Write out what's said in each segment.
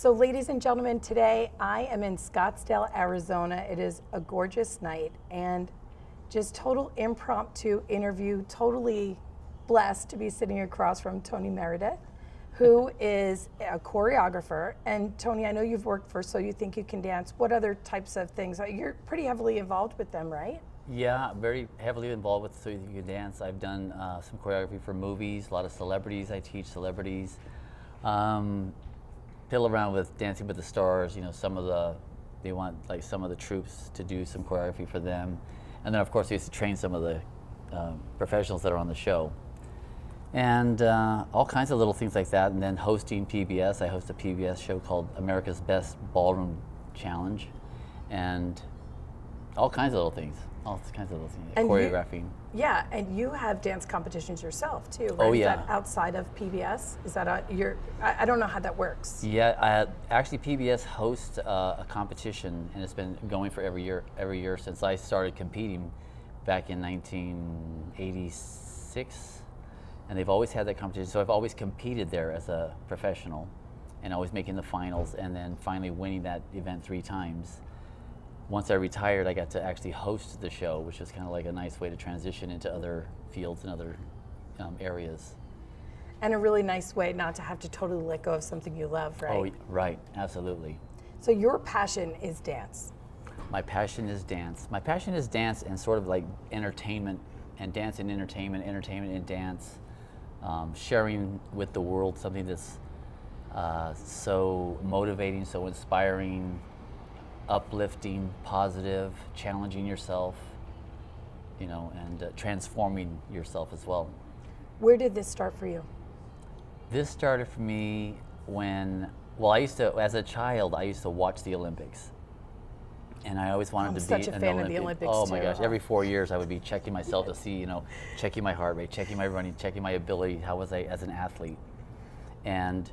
So ladies and gentlemen, today I am in Scottsdale, Arizona. It is a gorgeous night and just total impromptu interview, totally blessed to be sitting across from Tony Meredith, who is a choreographer. And Tony, I know you've worked for So You Think You Can Dance. What other types of things? You're pretty heavily involved with them, right? Yeah, very heavily involved with So You Think You Can Dance. I've done some choreography for movies, a lot of celebrities. I teach celebrities. Fiddle around with Dancing with the Stars. You know, they want like some of the troops to do some choreography for them. And then of course I used to train some of the professionals that are on the show. And all kinds of little things like that. And then hosting PBS. I host a PBS show called America's Best Ballroom Challenge. And all kinds of little things. All kinds of little things. And choreographing. Yeah, and you have dance competitions yourself too, right? Oh yeah. Is that outside of PBS? Is that I don't know how that works. Yeah, actually PBS hosts a competition, and it's been going for every year since I started competing back in 1986. And they've always had that competition, so I've always competed there as a professional, and always making the finals, and then finally winning that event 3 times. Once I retired, I got to actually host the show, which was kind of like a nice way to transition into other fields and other areas. And a really nice way not to have to totally let go of something you love, right? Oh, right, absolutely. So your passion is dance. My passion is dance. My passion is dance and sort of like entertainment, and dance and entertainment, entertainment and dance. Sharing with the world something that's so motivating, so inspiring, uplifting, positive, challenging yourself, you know, and transforming yourself as well. Where did this start for you? This started for me when, well, I used to, as a child, I used to watch the Olympics. And I always wanted to be such a fan of the Olympics Oh my too. gosh, every 4 years I would be checking myself to see, you know, checking my heart rate, checking my running, checking my ability, how was I as an athlete. And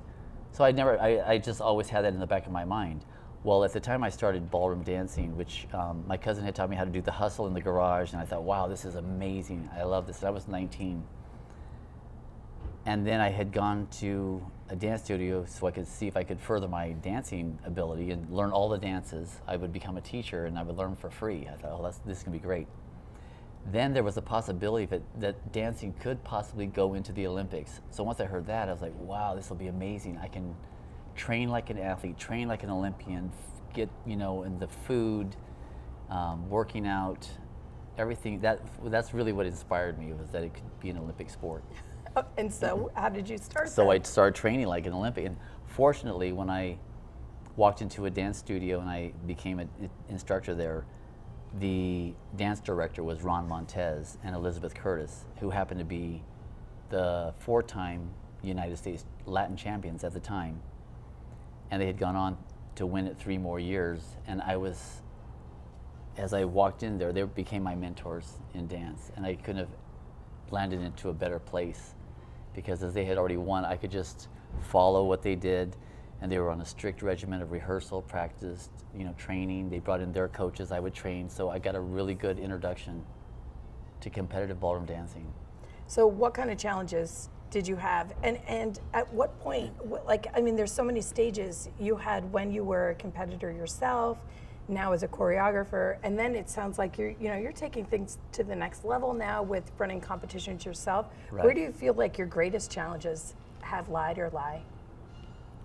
so I just always had that in the back of my mind. Well, at the time I started ballroom dancing, which my cousin had taught me how to do the hustle in the garage, and I thought, wow, this is amazing. I love this. And I was 19. And then I had gone to a dance studio so I could see if I could further my dancing ability and learn all the dances. I would become a teacher and I would learn for free. I thought, oh, this is going to be great. Then there was a possibility that dancing could possibly go into the Olympics. So once I heard that, I was like, wow, this will be amazing. I can train like an athlete, train like an Olympian, get, you know, in the food, working out, everything. That's really what inspired me, was that it could be an Olympic sport. And so how did you start So that? I started training like an Olympian. And fortunately, when I walked into a dance studio and I became an instructor there, the dance director was Ron Montez and Elizabeth Curtis, who happened to be the 4-time United States Latin champions at the time. And they had gone on to win it 3 more years. And as I walked in there, they became my mentors in dance. And I couldn't have landed into a better place, because as they had already won, I could just follow what they did. And they were on a strict regimen of rehearsal, practice, you know, training. They brought in their coaches, I would train. So I got a really good introduction to competitive ballroom dancing. So what kind of challenges did you have? And at what point, like, I mean, there's so many stages you had when you were a competitor yourself, now as a choreographer, and then it sounds like you're taking things to the next level now with running competitions yourself. Right. Where do you feel like your greatest challenges have lied or lie?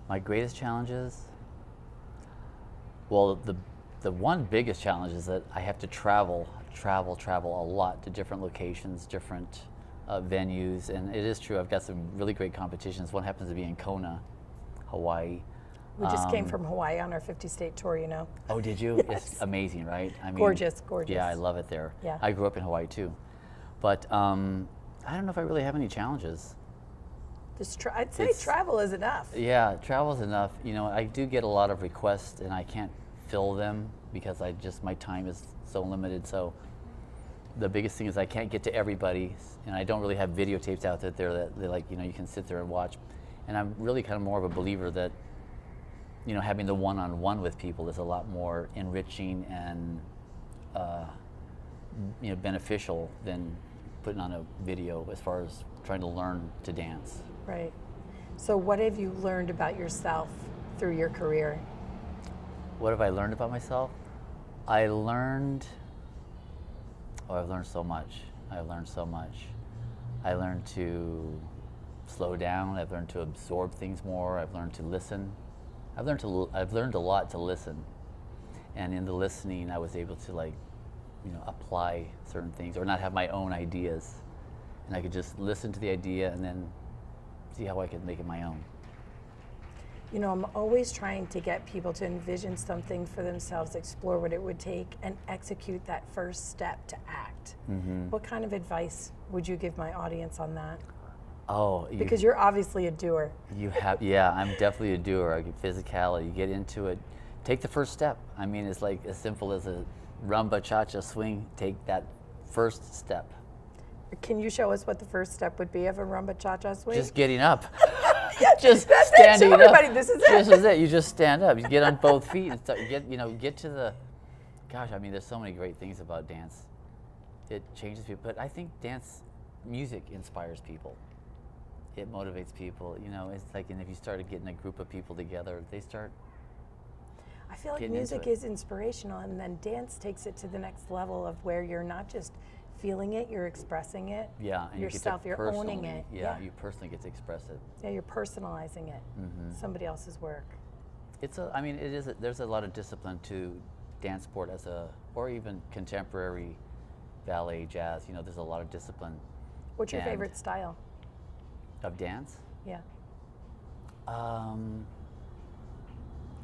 My greatest challenges? Well, the one biggest challenge is that I have to travel a lot to different locations, different venues, and it is true, I've got some really great competitions. One happens to be in Kona, Hawaii. We just came from Hawaii on our 50-state tour, you know. Oh, did you? Yes. It's amazing, right? I mean, gorgeous, gorgeous. Yeah, I love it there. Yeah. I grew up in Hawaii too. But I don't know if I really have any challenges. I'd say travel is enough. Yeah, travel is enough. You know, I do get a lot of requests and I can't fill them because my time is so limited. So the biggest thing is I can't get to everybody, and I don't really have videotapes out there that like, you know, you can sit there and watch. And I'm really kind of more of a believer that, you know, having the one-on-one with people is a lot more enriching and you know, beneficial than putting on a video as far as trying to learn to dance. Right. So what have you learned about yourself through your career? What have I learned about myself? I've learned so much. I've learned so much. I learned to slow down. I've learned to absorb things more. I've learned to listen. I've learned a lot to listen. And in the listening, I was able to apply certain things or not have my own ideas. And I could just listen to the idea and then see how I could make it my own. I'm always trying to get people to envision something for themselves, explore what it would take, and execute that first step to act. Mm-hmm. What kind of advice would you give my audience on that? Oh, because you're obviously a doer. Yeah, I'm definitely a doer. I get physicality, you get into it. Take the first step. I mean, it's like as simple as a rumba cha-cha swing. Take that first step. Can you show us what the first step would be of a rumba cha-cha swing? Just getting up. Yeah, just that's standing it. Show everybody, up. this is This it. is it. You just stand up. You get on both feet and start, get to the. Gosh, I mean, there's so many great things about dance. It changes people, but I think dance music inspires people. It motivates people. It's like, and if you started getting a group of people together, they start. I feel like music is inspirational, and then dance takes it to the next level of where you're not just feeling it, you're expressing it. Yeah, and yourself, you're owning it. Yeah, you personally get to express it. Yeah, you're personalizing it. Mm-hmm. Somebody else's work. There's a lot of discipline to dance sport or even contemporary ballet, jazz. There's a lot of discipline. What's your favorite style of dance? Yeah.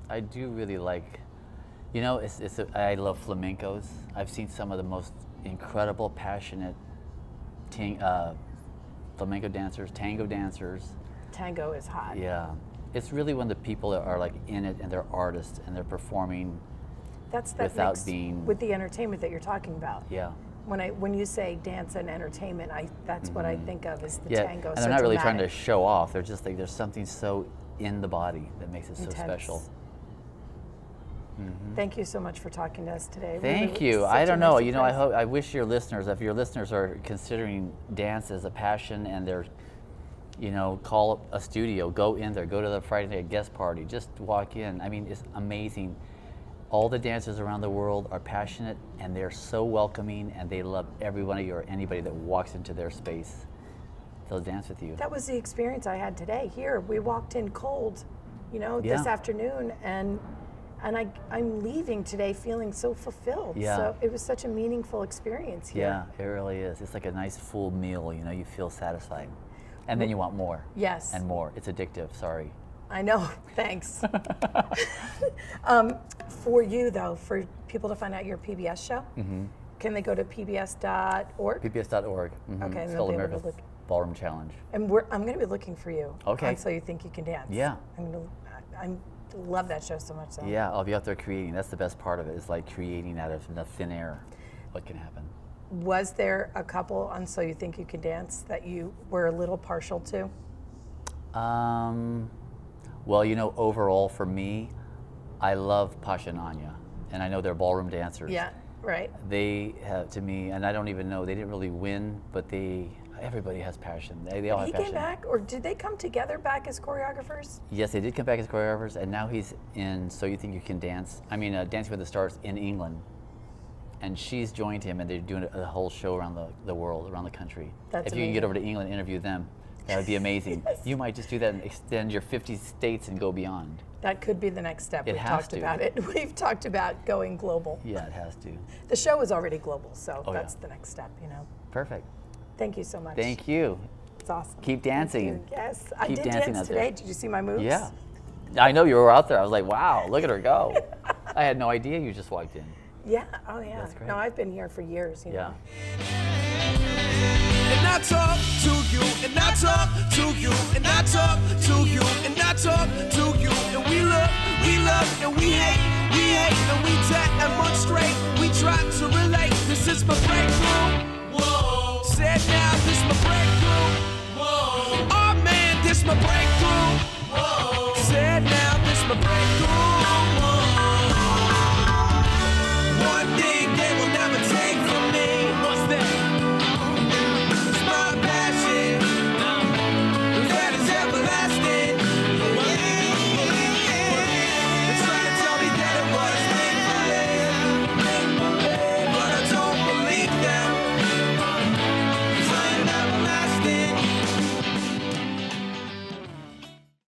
I do really like, I love flamencos. I've seen some of the most incredible, passionate flamenco dancers, tango dancers. Tango is hot. Yeah. It's really when the people are like in it and they're artists and they're performing without mix being with the entertainment that you're talking about. Yeah. When you say dance and entertainment, that's what I think of as the tango. And they're not really trying to show off. They're just like, there's something so in the body that makes it so special. Mm-hmm. Thank you so much for talking to us today. Thank you. I don't know. I wish your listeners, if your listeners are considering dance as a passion and they're, call up a studio, go in there, go to the Friday night guest party, just walk in. I mean, it's amazing. All the dancers around the world are passionate and they're so welcoming and they love every one of you or anybody that walks into their space. They'll dance with you. That was the experience I had today. Here, we walked in cold, this afternoon, and I'm leaving today feeling so fulfilled. Yeah. So it was such a meaningful experience here. Yeah, it really is. It's like a nice full meal, you feel satisfied. And then you want more. Yes. And more. It's addictive, sorry. I know, thanks. For you though, for people to find out your PBS show, can they go to pbs.org? pbs.org. Mm-hmm. Okay, and Tony they'll be able to Meredith look. Ballroom Challenge. And I'm going to be looking for you. Okay. On So You Think You Can Dance. Yeah. I love that show so much. So. Yeah, I'll be out there creating. That's the best part of it, is like creating out of the thin air what can happen. Was there a couple on So You Think You Can Dance that you were a little partial to? Well, overall for me, I love Pasha and Anya, and I know they're ballroom dancers. Yeah, right. They have, to me, and I don't even know, they didn't really win, but everybody has passion. They all have passion. He came back, or did they come together back as choreographers? Yes, they did come back as choreographers, and now he's in So You Think You Can Dance. Dancing with the Stars in England. And she's joined him, and they're doing a whole show around the world, around the country. That's if you can get over to England and interview them, that would be amazing. Yes. You might just do that and extend your 50 states and go beyond. That could be the next step. We've talked about it. We've talked about going global. Yeah, it has to. The show is already global, so that's the next step, Perfect. Thank you so much. Thank you. It's awesome. Keep dancing. Yes, Keep I did dancing dance out today. there. Did you see my moves? Yeah. I know you were out there. I was like, wow, look at her go. I had no idea you just walked in. Yeah, oh yeah. That's great. No, I've been here for years, Yeah. And I talk to you, and I talk to you, and I talk to you, and I talk to you, and we love, and we hate, and we demonstrate, we try to relate. This is my breakthrough. Whoa. Said now, this is my breakthrough. Whoa.